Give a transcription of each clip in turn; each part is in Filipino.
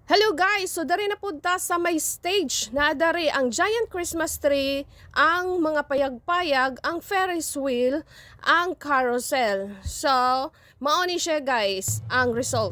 Hello guys! So dari na punta sa may stage na dari ang giant Christmas tree, ang mga payag-payag, ang Ferris wheel, ang carousel. So, mauni siya guys ang result.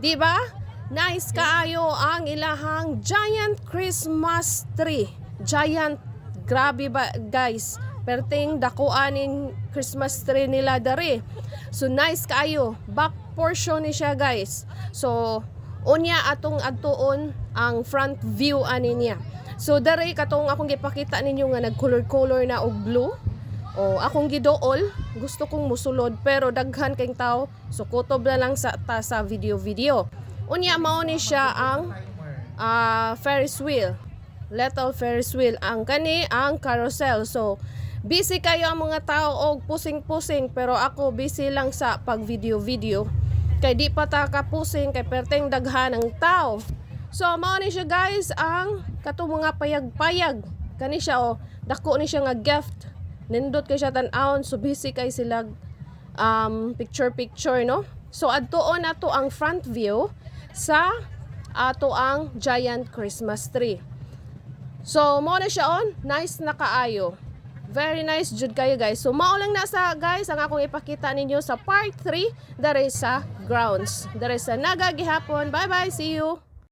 Di ba? Nice kaayo ang ilahang giant Christmas tree. Giant, grabe ba guys? Perting dakuaning Christmas tree nila dari. So nice kaayo. Back portion ni siya guys. So, unya atong adtuon ang front view ani niya. So dere katong akong gipakita ninyo nga nag-color-color na og blue. O akong gidool, gusto kong musulod pero daghan kayong tao, so kutob na lang sa video. Unya mao ni siya ang Ferris wheel. Little Ferris wheel ang kani ang carousel. So busy kayo ang mga tao og pusing-pusing pero ako busy lang sa pag-video. Kay di pa ta kapusing kay perteng daghan ng tao. So mao ni siya guys ang katong mga payag-payag. Kani siya dako ni siya nga gift. Nindot kay siya tan-awon so busy kay sila picture no. So adtuon nato ang front view sa ato ang giant Christmas tree. So mao na siya nice na kaayo. Very nice jud kayo guys. So mao lang na sa guys ang akong ipakita ninyo sa part 3 dere sa grounds. Dere sa Naga gihapon. Bye bye, see you.